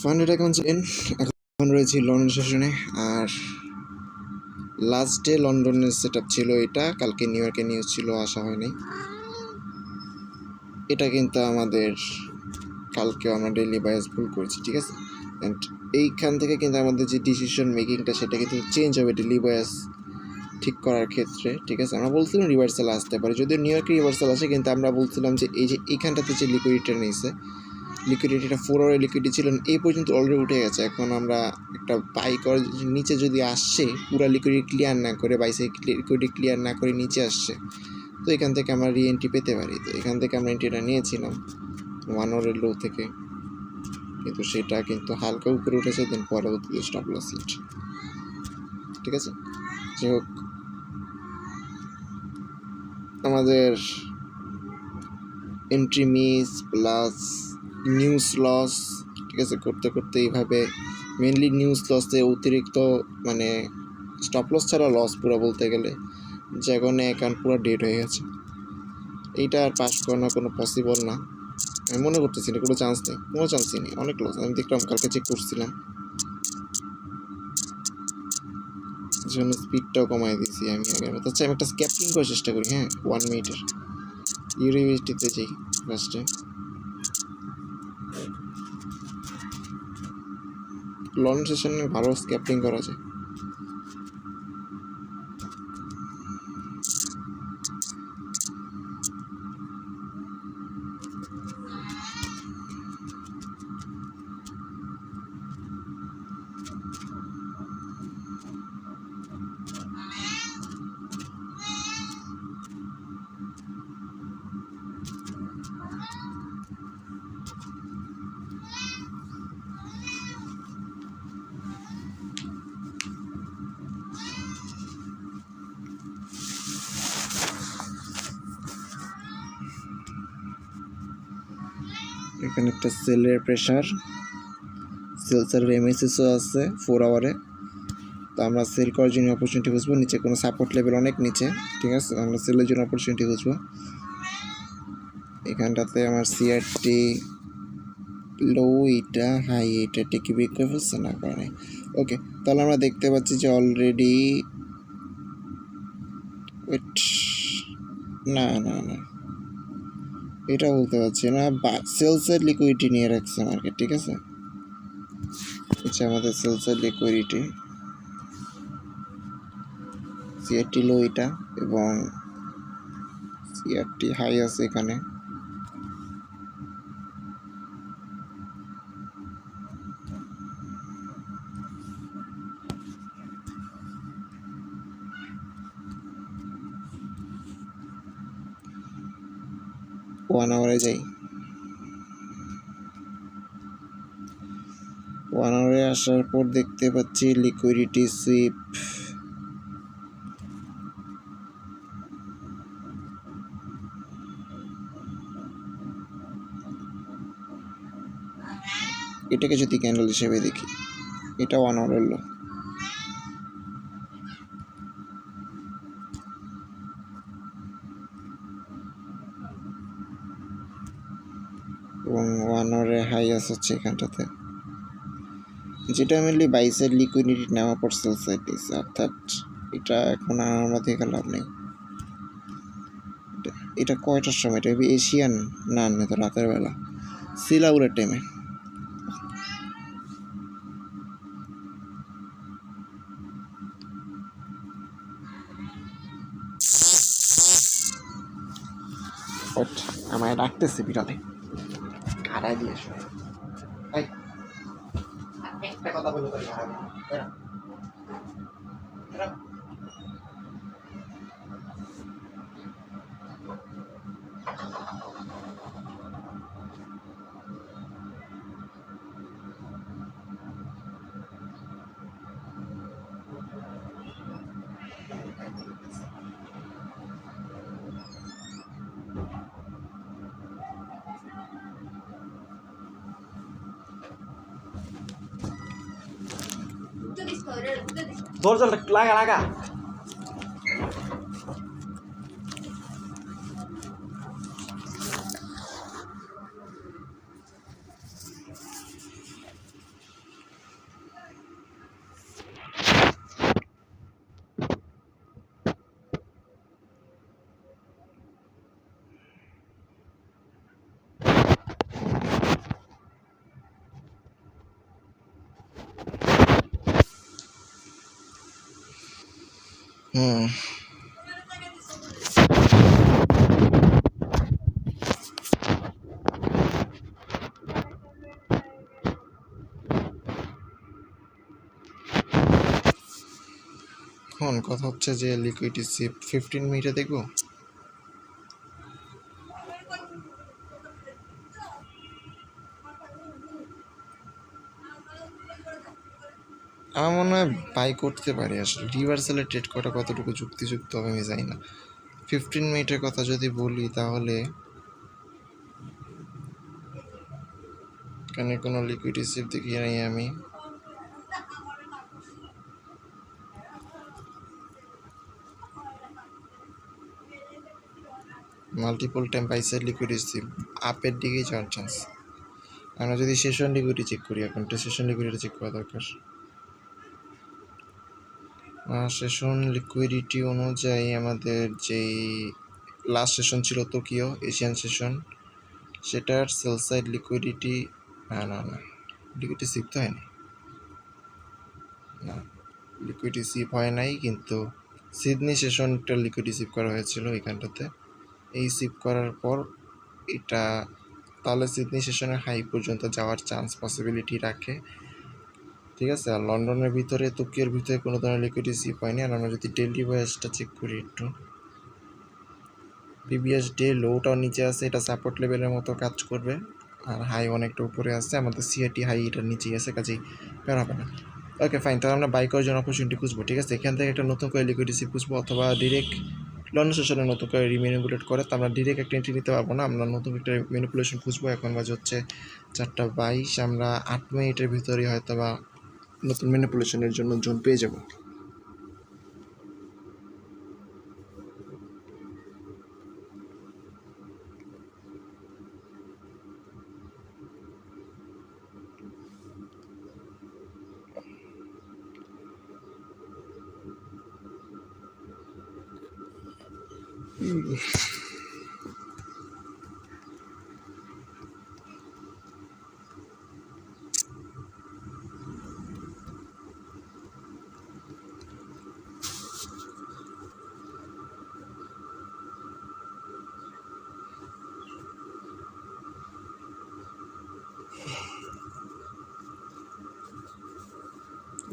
Final এখন রয়েছি London সেশনে। আর লাস্ট ডে লন্ডনের সেট আপ ছিল এটা, কালকে নিউ ইয়র্কে নিউজ ছিল, আসা হয়নি। এটা কিন্তু আমাদের কালকেও আমরা ডেইলি বায়াস ভুল করেছি, ঠিক আছে। অ্যান্ড এইখান থেকে কিন্তু আমাদের যে ডিসিশন মেকিংটা সেটা কিন্তু চেঞ্জ হবে ডেইলি বায়াস ঠিক করার ক্ষেত্রে, ঠিক আছে। আমরা বলছিলাম রিভার্সাল আসতে পারে, যদিও নিউ ইয়র্কে রিভার্সাল আসে, কিন্তু আমরা বলছিলাম যে এই যে এইখানটাতে যে লিকুইডিটিটা নিয়েছে, লিকুইডিটিটা 4 আওয়ারের লিকুইডিটি ছিল এই পর্যন্ত অলরেডি উঠে গেছে। এখন আমরা একটা বাই করার নিচে যদি আসছে, পুরো লিকুইডিটি ক্লিয়ার না করে, বাইসে লিকুইডিটি ক্লিয়ার না করে নিচে আসছে, তো এখান থেকে আমরা রিএন্ট্রি পেতে পারি। তো এখান থেকে আমরা এন্ট্রিটা নিয়েছিলাম 1 আওয়ারের লো থেকে, কিন্তু সেটা কিন্তু হালকা উপরে উঠেছে, দেন পরবর্তীতে স্টপ লস হিট, ঠিক আছে। যাই হোক, আমাদের entry miss plus news loss, ঠিক আছে, করতে করতে এইভাবে মেনলি নিউজ লসে অতিরিক্ত মানে স্টপ লস ছাড়া লস পুরো বলতে গেলে, যেখানে অ্যাকাউন্ট পুরো ডেড হয়ে গেছে। এইটা আর পাস করানো কোনো পসিবল না, আমি মনে করতেছি না, কোনো চান্সই নেই, অনেক লস। আমি দেখলাম, কালকে চেক করছিলাম, জন্য স্পিডটাও কমাই দিয়েছি আমি আগের মতো। আচ্ছা, আমি একটা স্ক্যাপিং করার চেষ্টা করি, হ্যাঁ, 1 মিনিটের ইউনিভার্সিটিতে যাই ফার্স্টে। লন্ডন সেশনে ভালো স্ক্যাপিং করা যায়। এখানে একটা সেলের প্রেশার, সেলসের এমএসএসও আছে 4 আওয়ারে। তো আমরা সেল করার জন্য অপরচুনিটি খুঁজবো, নিচে কোনো সাপোর্ট লেভেল অনেক নিচে, ঠিক আছে, আমরা সেলের জন্য অপরচুনিটি খুঁজবো। এখানটাতে আমার সিআরটি লো, এইটা হাই, এটা টেকি ব্রেক করে ফেলছে না করে। ওকে, তাহলে আমরা দেখতে পাচ্ছি যে অলরেডি না না না এটা বলতে পারছি না, সেলসের লিকুইডিটি নিয়ে রাখছে মার্কেট, ঠিক আছে। আচ্ছা, আমাদের সেলসের লিকুইডিটি সিআরটি লো এটা, এবং সিআরটি হাই আছে এখানে। ওয়ান আওয়ারে যাই, 1 আওয়ারে আসার পর দেখতে পাচ্ছি লিকুইডিটি সুইপ, এটাকে যদি ক্যান্ডেল হিসেবে দেখি, এটা 1 আওয়ারের লো, এবং 1 আওয়ারে হাই আসছে এখানটাতে, যেটা মেনলি বাইসের লিকুইডিটি নেওয়া পর সেল সাইড দিয়েছে, অর্থাৎ এটা এখন আর আমার থেকে লাভ নেই। এটা কয়টার সময়? এটা এশিয়ান না, তো রাতের বেলা, সিলাউলের টাইমে। আমায় ডাকতেছে বিড়ালে, খাড়াই দিয়ে একটা কথা বলে দরজাটা লাগা লাগা। হুম এখন কথা হচ্ছে যে লিকুইডিটি সিপ 15 মিনিটে দেখবো। আমার মনে হয় বাই করতে পারি, আসলে রিভার্সালে ট্রেড করা কতটুকু যুক্তিযুক্ত হবে আমি জানি না। 15 মিনিটের কথা যদি বলি তাহলে এখানে কোনো লিকুইডিটি সিপ দেখি নাই আমি। Multiple time buy side liquidity sweep আপের দিকেই যাওয়ার চান্স। আমরা যদি সেশন লিকুইডিটি চেক করি, এখন তো সেশন লিকুইডিটি চেক করা দরকার। সেশন লিকুইডিটি অনুযায়ী আমাদের যেই লাস্ট সেশন ছিল টোকিও এশিয়ান সেশন, সেটার সেল সাইড লিকুইডিটি না লিকুইডিটি সিপ তো হয়নি, না লিকুইডিটি সিপ হয় নাই, কিন্তু সিডনি সেশনটা লিকুইডিটি সিপ করা হয়েছিল এখানটাতে। এই সিপ করার পর এটা তাহলে সিডনি সেশনের হাই পর্যন্ত যাওয়ার চান্স পসিবিলিটি রাখে, ঠিক আছে। আর লন্ডনের ভিতরে টোকিওর ভিতরে কোনো ধরনের লিকুইডিটি সিপ হয়নি। আর আমরা যদি ডেইলি ওয়েজটা চেক করি একটু, প্রিভিয়াস ডে লোটাও নিচে আছে, এটা সাপোর্ট লেভেলের মতো কাজ করবে। আর হাই অনেকটা উপরে আছে, আমাদের সিআরটি হাই এটার নিচেই আছে, কাজেই বের হবে না। ওকে ফাইন, তাহলে আমরা বাই করার জন্য অপরচুনিটি খুঁজবো, ঠিক আছে। এখান থেকে একটা নতুন করে লিকুইডিটি খুঁজবো, অথবা ডিরেক্ট লন্ডন সেশনে নতুন করে রিম্যানিপুলেট করে। তো আমরা ডিরেক্ট একটা এন্ট্রি নিতে পারবো না, আমরা নতুন একটা ম্যানিপুলেশন খুঁজবো। এখন বাজে হচ্ছে 4:22, আমরা 8 মিনিটের ভিতরে হয়তো বা নতুন ম্যানিপুলেশনের জন্য জোন পেয়ে যাবো।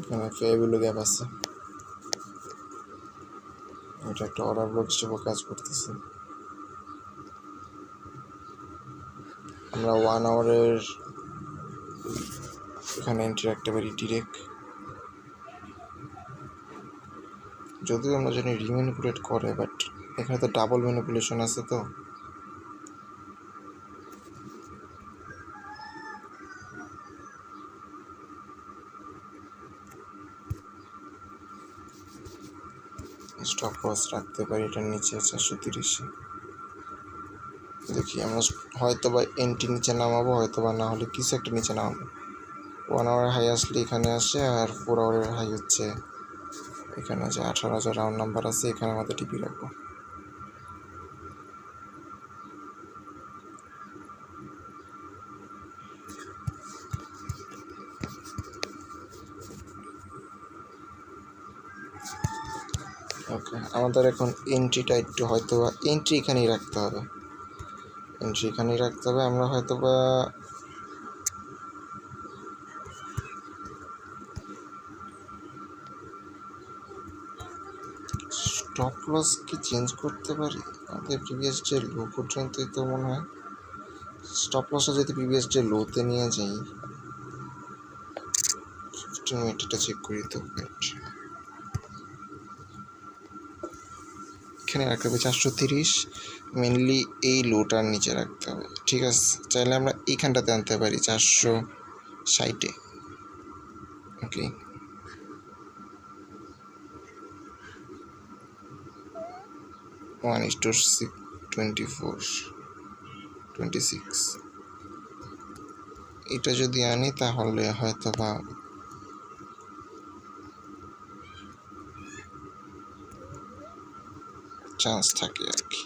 এখানে ফেয়ারগুলো গ্যাপ আছে, এটা একটা অর্ডার ব্লক হিসেবে কাজ করতেছে। আমরা 1 আওয়ারের এখানে এন্ট্রি রাখতে পারি ডিরেক্ট, যদিও আমরা জানি রিম্যানিপুলেট করে, বাট এখানে তো ডাবল ম্যানিপুলেশন আছে। তো স্টপ লস রাখতে পারি এটার নিচে 430-এ। দেখি আমরা হয়তো বা এন্ট্রি নিচে নামাবো, হয়তো বা না হলে কিছু একটা নিচে নামাবো। 1 আওয়ারের হাই আসলে এখানে আসে, আর 4 আওয়ারের হাই হচ্ছে এখানে আছে। 18,000 রাউন্ড নাম্বার আছে, এখানে আমাদের টিপি রাখবো। ওকে, আমাদের এখন এন্ট্রিটা একটু হয়তো বা এন্ট্রি এখানেই রাখতে হবে, আমরা হয়তো বা স্টপ লস কি চেঞ্জ করতে পারি? আমাদের প্রিভিয়াস ডে লো পর্যন্তই তো মনে হয়। স্টপ লসটা যদি প্রিভিয়াস ডে লোতে নিয়ে যাই, 15 মিনিটটা চেক করি তো। এখানে রাখতে হবে 430, মেনলি এই লোটার নিচে রাখতে হবে, ঠিক আছে। চাইলে আমরা এইখানটাতে আনতে পারি 460-এ। ওকে, ওয়ান ইস টু 26, এটা যদি আনি তাহলে হয়তো বা চান্স থাকে আর কি।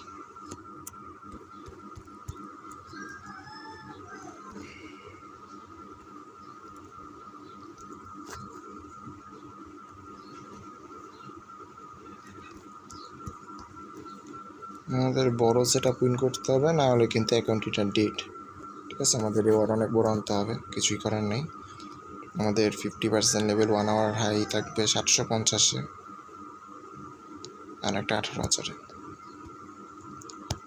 আমাদের বড় সেট আপ উইন করতে হবে, না হলে কিন্তু অ্যাকাউন্টটা ডেট। ঠিক আছে, আমাদের রিওয়ার্ড অনেক বড় আনতে হবে, কিছুই করার নেই। আমাদের 50% লেভেল 1 আওয়ার হাই থাকবে 750-এ, আর একটা 18,000-এ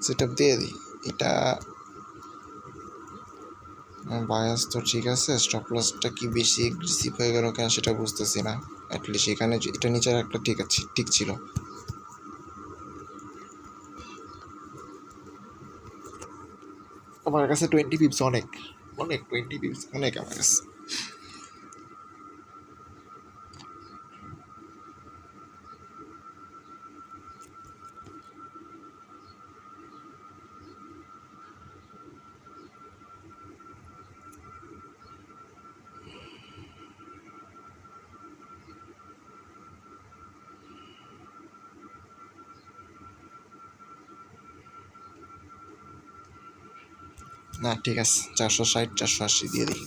সেট আপ দিয়ে দিই। এটা বায়াস তো ঠিক আছে, স্টপ লসটা কি বেশি এগ্রেসিভ হয়ে গেল কেন সেটা বুঝতেছি না। অ্যাটলিস্ট এখানে এটা নিচে একটা ঠিক আছে, ঠিক ছিল। আমার কাছে 20 পিপস অনেক অনেক 20 পিপস অনেক আমার কাছে। না ঠিক আছে, 460 480 দিয়ে দিই।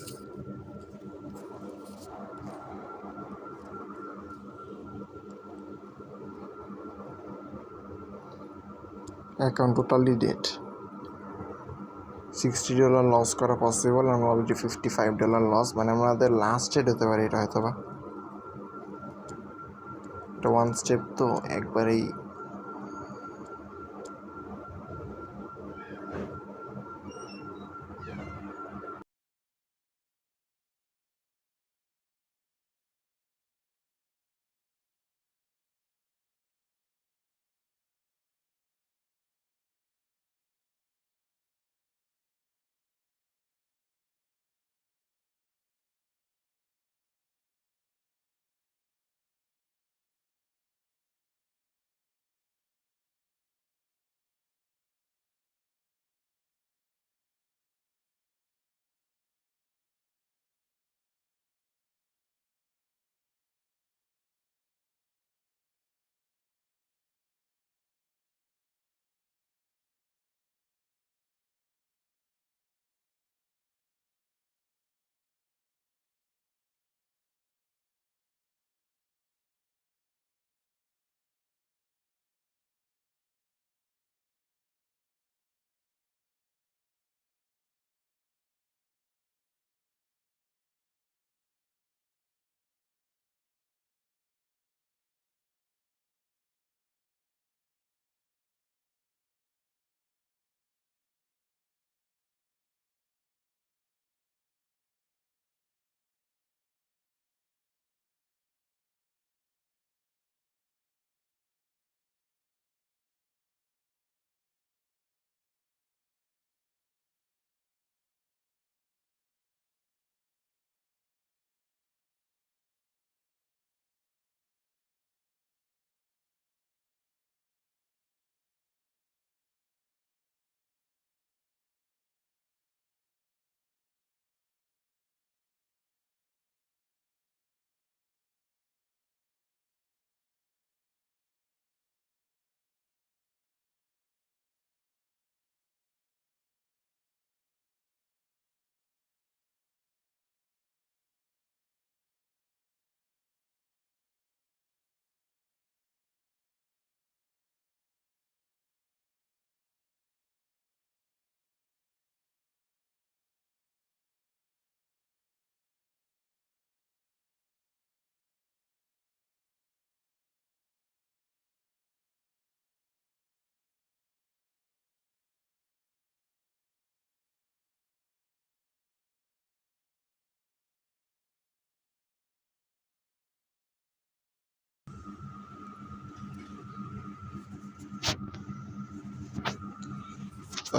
Account totally debt. $60 লস করা পসিবল, আমরা অলরেডি $55 লস, মানে আমাদের লাস্ট স্টেপ হতে পারে এটা হয়তো বা। এটা ওয়ান স্টেপ তো একবারেই।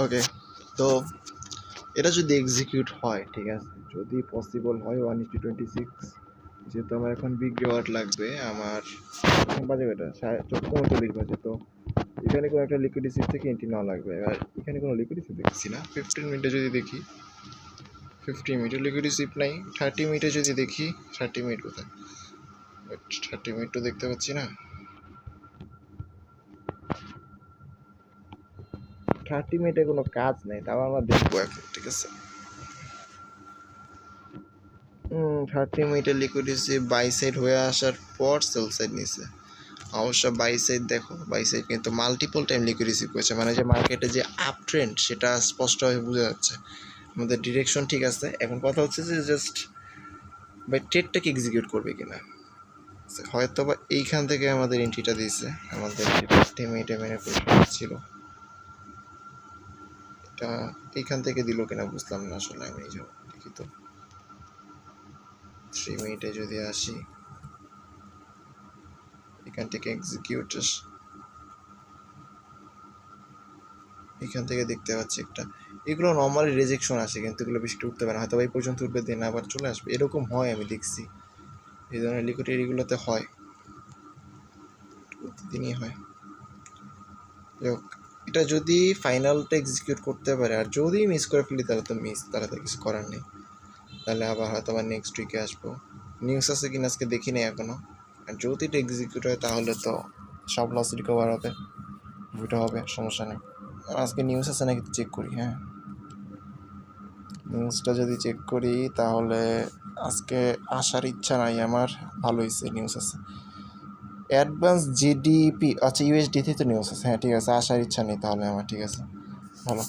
ওকে, তো এটা যদি এক্সিকিউট হয়, ঠিক আছে, যদি পসিবল হয় 1:26, যেহেতু আমার এখন বিগ রিওয়ার্ড লাগবে। আমার এখন বাজে এটা 39 বাজে, তো এখানে কোনো একটা লিকুইড রিসিপ্ট থেকে এন্ট্রি নেওয়া লাগবে। এবার এখানে কোনো লিকুইড রিসিপ্ট দেখছি না। 15 মিনিটে যদি দেখি, 15 মিনিটে লিকুইড রিসিপ্ট নাই। 30 মিনিটে যদি দেখি, 30 মিনিট কোথায়, 30 মিনিট তো দেখতে পাচ্ছি না। 30 মিনিটে কোনো কাজ নেই, তাও আমরা দেখবো এখন, ঠিক আছে। 30 মিনিটের লিকুইড রিসিপ্ট বাই সাইড হয়ে আসার পর সেল সাইড নিছে, অবশ্য বাই সাইড দেখো, বাই সাইড কিন্তু মাল্টিপল টাইম লিকুইড রিসিভ করেছে, মানে যে মার্কেটে যে আপ ট্রেন্ড সেটা স্পষ্টভাবে বোঝা যাচ্ছে, আমাদের ডিরেকশন ঠিক আছে। এখন কথা হচ্ছে যে জাস্ট বাই ট্রেডটাকে এক্সিকিউট করবে কিনা, হয়তো বা এইখান থেকে আমাদের এন্ট্রিটা দিয়েছে, আমাদের টেমে ছিল এটা এইখান থেকে দিল কিনা বুঝলাম না আসলে। আমি এই যে দেখি তো 3 মিনিটে যদি আসি, এখান থেকে এক্সিকিউট, এখান থেকে দেখতে পাচ্ছি একটা, এগুলো নর্মালি রিজেকশন আসে কিন্তু এগুলো বেশি উঠতে পারে না, হয়তো এই পর্যন্ত উঠবে দিন আবার চলে আসবে, এরকম হয় আমি দেখছি এই ধরনের লিকুইড এরিগুলোতে হয়, প্রতিদিনই হয়। এটা যদি ফাইনালটা এক্সিকিউট করতে পারে, আর যদি মিস করে ফেলি তাহলে তো মিস, তাহলে তো কিছু করার নেই, তাহলে আবার হয়তো আবার নেক্সট উইকে আসবো। নিউজ আছে কিনা আজকে দেখি নেই এখনো, আর যদি এটা এক্সিকিউট হয় তাহলে তো সব লস রিকভার হবে, ওইটা হবে, সমস্যা নেই। আজকে নিউজ আছে নাকি চেক করি। হ্যাঁ, নিউজটা যদি চেক করি তাহলে আজকে আসার ইচ্ছা নাই আমার, ভালো হয়েছে নিউজ আছে। অ্যাডভান্স জিডিপি, আচ্ছা ইউএসডিতে তো নিউজ আছে, হ্যাঁ ঠিক আছে, আসার ইচ্ছা নেই তাহলে আমার, ঠিক আছে ভালো।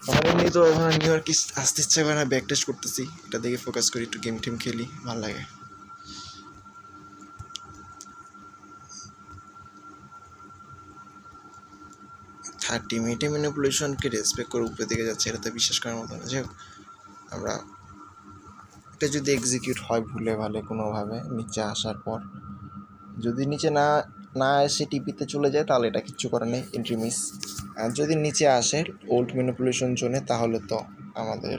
আমার এমনি তো এখন নিউ ইয়র্ক আসতে ইচ্ছা করে না, ব্যাক টেস্ট করতেছি, এটা দেখে ফোকাস করি, একটু গেম টেম খেলি, ভালো লাগে। থার্টি মিনিটে ম্যানিপুলেশনকে রেসপেক্ট করে উপরে দিকে যাচ্ছে, এটা তো বিশ্বাস করার মতো না। যাই হোক, আমরা এটা যদি এক্সিকিউট হয় ভুলে ভালে কোনোভাবে নিচে আসার পর, যদি নিচে না না এসে টিপিতে চলে যায় তাহলে এটা কিচ্ছু করার নেই, এন্ট্রি মিস। আর যদি নিচে আসে ওল্ড ম্যানিপুলেশন জোনে তাহলে তো আমাদের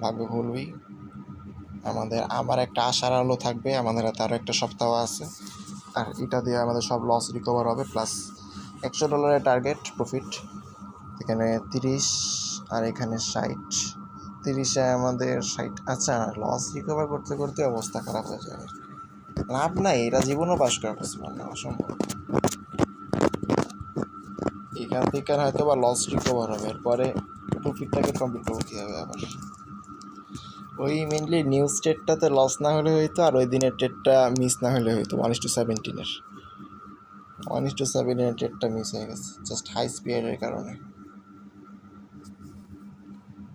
ভাগ্য ভুলবেই, আমাদের আবার একটা আশার আলো থাকবে, আমাদের হাতে আরও একটা সপ্তাহ আছে, আর এটা দিয়ে আমাদের সব লস রিকভার হবে, প্লাস $100 টার্গেট প্রফিট, এখানে 30 আর এখানে 60, 30-এ আমাদের 60, আচ্ছা লস রিকভার করতে করতে অবস্থা খারাপ হয়ে যাবে, লাভ নাই, এরা জীবনও পাস করা পসিবল না, অসম্ভব। এখান থেকে হয়তো বা লস রিকভার হবে, এরপরে প্রফিটটাকে কমপ্লিট করবো কীভাবে আবার। ওই মেনলি নিউজ ট্রেডটাতে লস না হলে হয়তো, আর ওই দিনের ট্রেডটা মিস না হলে হয়তো 1:17-এর 1:7 ট্রেডটা মিস হয়ে গেছে জাস্ট হাই স্পিডের কারণে।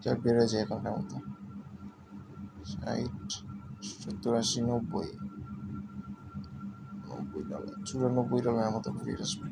যাক বেরোয় যায় এখনকার মতো, 60, 70, 80, $90, $94 মতো ঘুরিয়ে আসবে।